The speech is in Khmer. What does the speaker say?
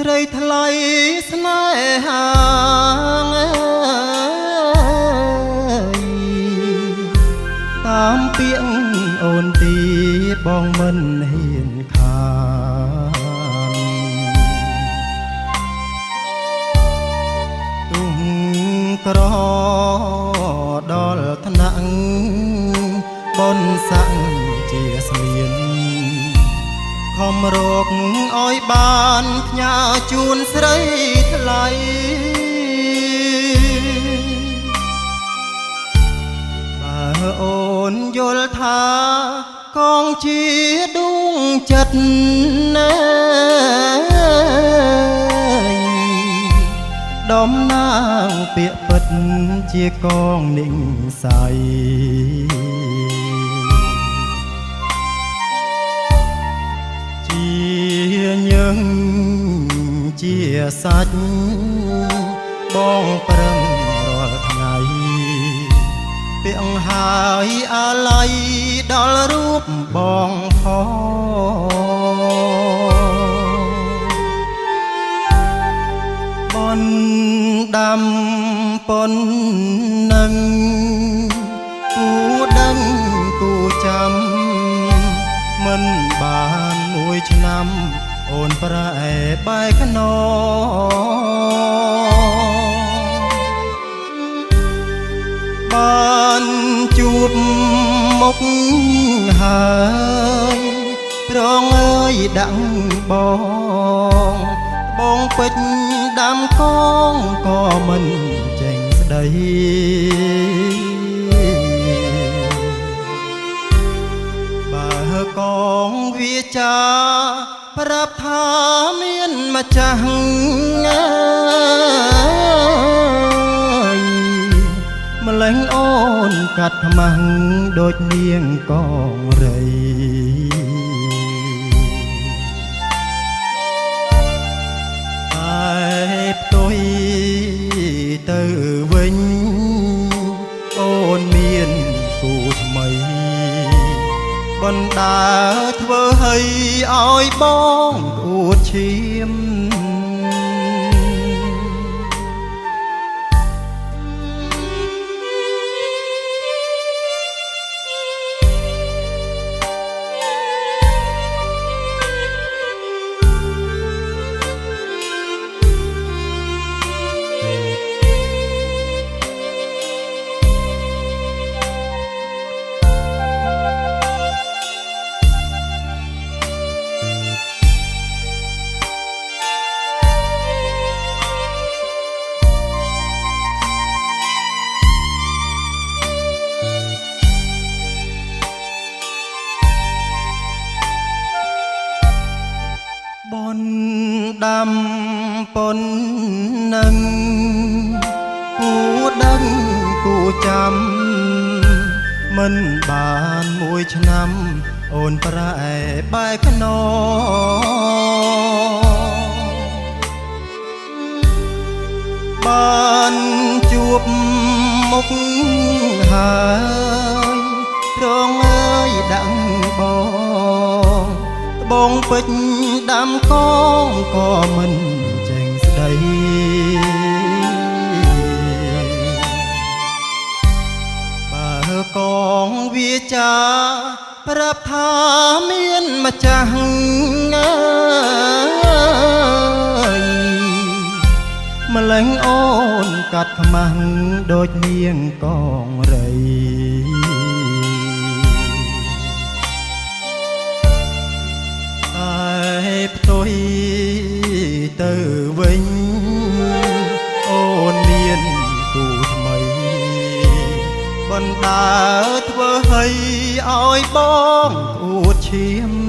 ស្រីថ្លៃស្នេហាតាមពាក្យអូនទីបងមិនហ៊ានខានទុំក្រដល់ថ្នាក់បនស័ក្តិជាស្មៀនខំរកឲ្យបានផ្ញើជូនស្រីថ្លៃបើអូនយល់ថាកងជាដួងចិត្តណាដំណាងពាក្យពិតជាកងនិស័យយើងជាសាច់បងប្រឹងរាល់ថ្ងៃពាក់ហើយអាល័យដល់រូបបងផងបនដាំប៉ុននឹងគូដឹងគូចាំមិនបានមួយឆ្នាំអូនប្រែបែកខ្នងបានជួបមុខហើយប្រងអើយដាក់បងបងពេជ្រដាំកងក៏មិនចេញស្ដីបើកងវាចាប្រាប់ថាមានម្ចាស់ម្លេះអូនកាត់ខ្មាំងដូចនាងកងរីតែផ្ទុយទៅវិញអូនមានគូថ្មីបណ្ដាធ្វើឲ្យបងអួតឈាមបនដាំប៉ុននឹងគូដឹងគូចាំមិនបានមួយឆ្នាំអូនប្រែបែកខ្នងបានជួបមុខហើយប្រងអើយដាក់បងពេជ្រដាំកងក៏មិនចេញស្ដីបើកងវាចាប្រាប់ថាមានម្ចាស់ម្លេះអូនកាត់ខ្មាំងដូចនាងកងរីផ្ទុយទៅវិញអូនមានគូថ្មីបណ្ដាធ្វើឲ្យបងអួតឈាម